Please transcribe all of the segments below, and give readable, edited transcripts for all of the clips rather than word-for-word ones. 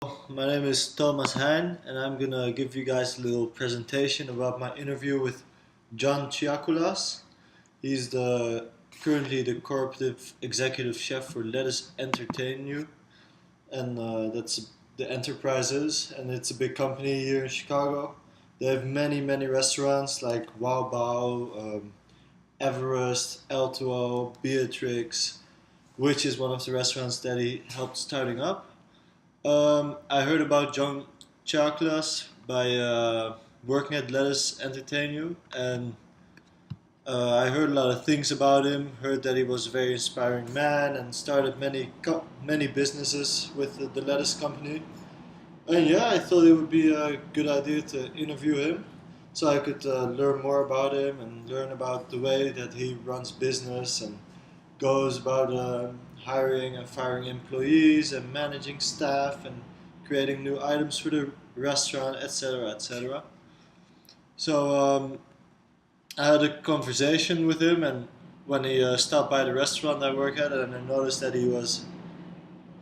My name is Thomas Hein, and I'm gonna give you guys a little presentation about my interview with John Chiakulas. He's currently the corporate executive chef for Let Us Entertain You, and that's the enterprises, and it's a big company here in Chicago. They have many restaurants like Wow Bao, Everest, L2O, Beatrix, which is one of the restaurants that he helped starting up. I heard about John Chiakulas by working at Let Us Entertain You, and I heard a lot of things about him. Heard that he was a very inspiring man and started many businesses with the lettuce company. And yeah, I thought it would be a good idea to interview him, so I could learn more about him and learn about the way that he runs business and goes about hiring and firing employees and managing staff and creating new items for the restaurant, etc., etc. So I had a conversation with him, and when he stopped by the restaurant I work at, and I noticed that he was,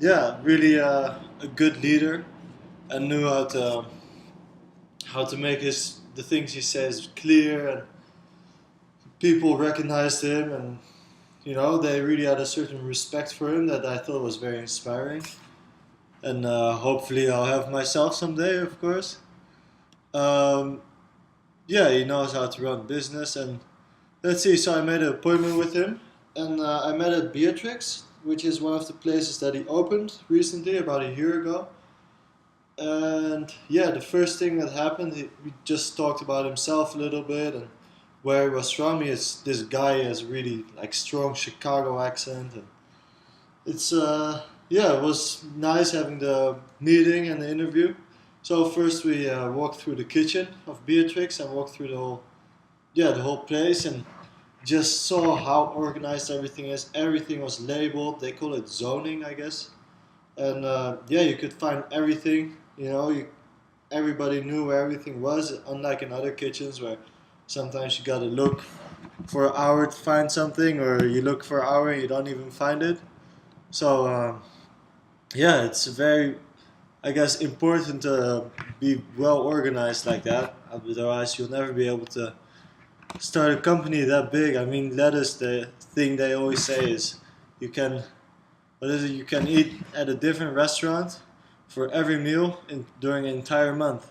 yeah, really a good leader and knew how to make his the things he says clear, and people recognized him, and they really had a certain respect for him that I thought was very inspiring. And hopefully I'll have myself someday, of course. Um, yeah, he knows how to run business, and let's see. So I made an appointment with him, and I met at Beatrix, which is one of the places that he opened recently, about a year ago. And yeah, the first thing that happened, we just talked about himself a little bit and where he was from. This guy has really like strong Chicago accent, and it's yeah, it was nice having the meeting and the interview. So first we walked through the kitchen of Beatrix and walked through the whole place, and just saw how organized everything is. Everything was labeled. They call it zoning, I guess. And yeah, you could find everything. Everybody knew where everything was, unlike in other kitchens where sometimes you gotta look for an hour to find something, or you look for an hour and you don't even find it. So yeah, it's very, I guess, important to be well organized like that. Otherwise, you'll never be able to start a company that big. I mean, lettuce. The thing they always say is, you can, what is it? You can eat at a different restaurant for every meal during an entire month.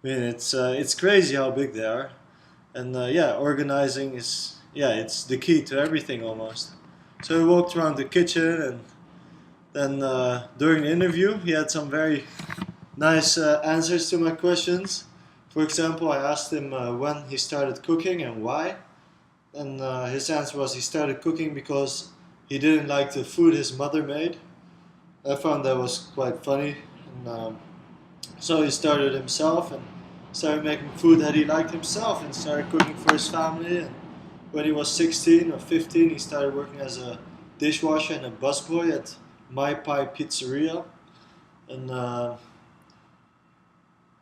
I mean, it's crazy how big they are, and yeah, organizing is, yeah, it's the key to everything almost. So we walked around the kitchen, and then during the interview, he had some very nice answers to my questions. For example, I asked him when he started cooking and why, and his answer was he started cooking because he didn't like the food his mother made. I found that was quite funny, and so he started himself and started making food that he liked himself and started cooking for his family. And when he was 16 or 15, he started working as a dishwasher and a busboy at My Pie Pizzeria. And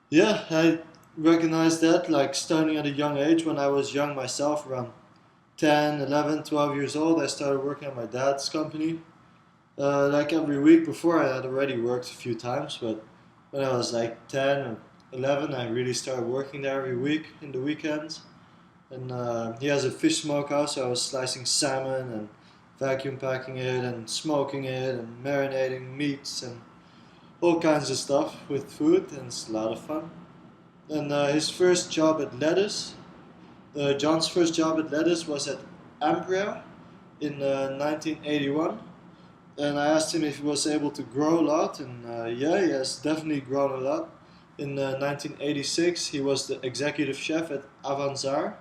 yeah, I recognized that like starting at a young age. When I was young myself, around 10, 11, 12 years old, I started working at my dad's company. Like every week before, I had already worked a few times, but when I was like 10 or 11, I really started working there every week in the weekends. And he has a fish smokehouse, so I was slicing salmon and vacuum packing it and smoking it and marinating meats and all kinds of stuff with food, and it's a lot of fun. And his first job at Lettuce, John's first job at Lettuce was at Ambria in 1981. And I asked him if he was able to grow a lot, and yeah, he has definitely grown a lot. In 1986, he was the executive chef at Avanzar,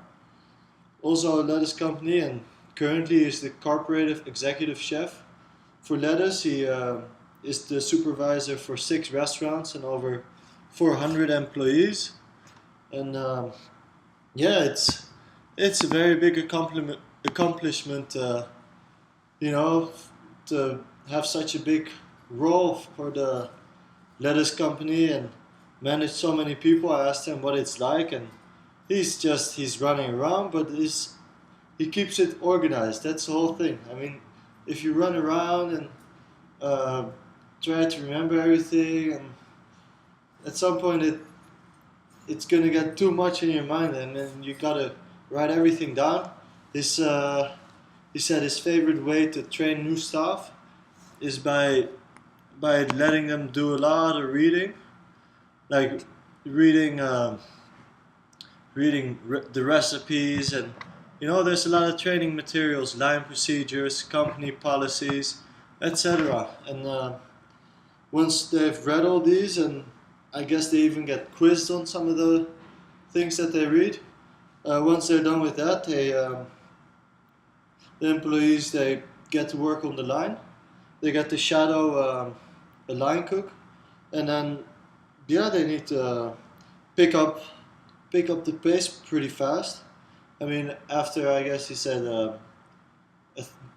also a lettuce company, and currently he is the corporate executive chef for lettuce. He is the supervisor for 6 restaurants and over 400 employees. And yeah, it's a very big accomplishment, you know, to have such a big role for the lettuce company and manage so many people. I asked him what it's like, and he's running around, but he keeps it organized. That's the whole thing. I mean, if you run around and uh, try to remember everything, and at some point it's gonna get too much in your mind, and then you gotta write everything down. This he said his favorite way to train new staff is by letting them do a lot of reading, like reading the recipes, and there's a lot of training materials, line procedures, company policies, etc. And once they've read all these, and I guess they even get quizzed on some of the things that they read. Once they're done with that, the employees, they get to work on the line. They get to shadow a line cook, and then they need to pick up the pace pretty fast. I mean, after, I guess he said a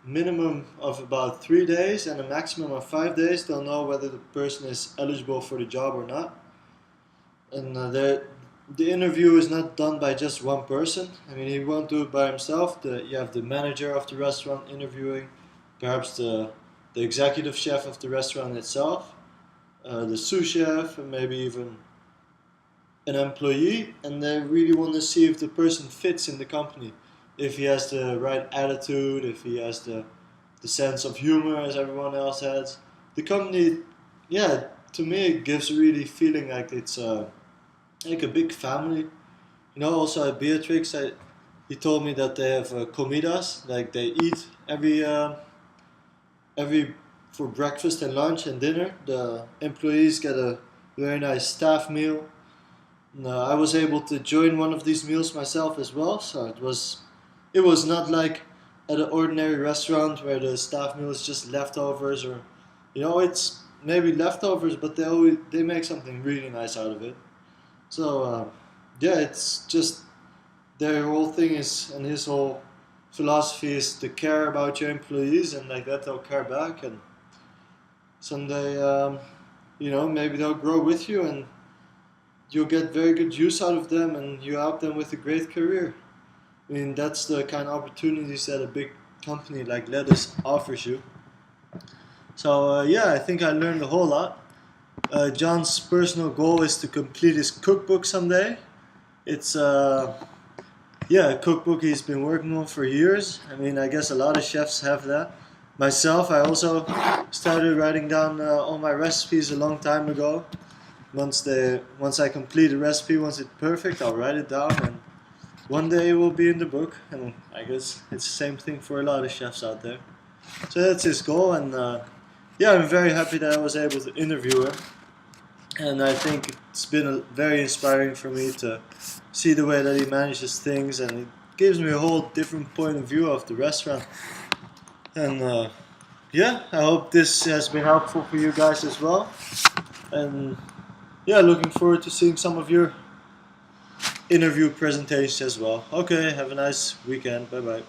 minimum of about 3 days and a maximum of 5 days, they'll know whether the person is eligible for the job or not. And the interview is not done by just one person. I mean, he won't do it by himself. You have the manager of the restaurant interviewing, perhaps the executive chef of the restaurant itself, the sous chef, and maybe even an employee. And they really want to see if the person fits in the company, if he has the right attitude, if he has the sense of humor as everyone else has. The company, to me it gives a really feeling like it's like a big family. Also at Beatrix, he told me that they have comidas, like they eat every for breakfast and lunch and dinner. The employees get a very nice staff meal. And, I was able to join one of these meals myself as well, so it was not like at an ordinary restaurant where the staff meal is just leftovers, or it's maybe leftovers, but they make something really nice out of it. So it's just their whole thing is, and his whole philosophy is to care about your employees, and like that they'll care back, and someday maybe they'll grow with you, and you'll get very good use out of them, and you help them with a great career. I mean, that's the kind of opportunities that a big company like Lettuce offers you. So I think I learned a whole lot. John's personal goal is to complete his cookbook someday. It's a cookbook he's been working on for years. I mean, I guess a lot of chefs have that. Myself, I also started writing down all my recipes a long time ago. Once I complete a recipe, once it's perfect, I'll write it down, and one day it will be in the book. And I guess it's the same thing for a lot of chefs out there. So that's his goal, and I'm very happy that I was able to interview him. And I think it's been very inspiring for me to see the way that he manages things, and it gives me a whole different point of view of the restaurant. And I hope this has been helpful for you guys as well. And looking forward to seeing some of your interview presentations as well. Okay, have a nice weekend. Bye bye.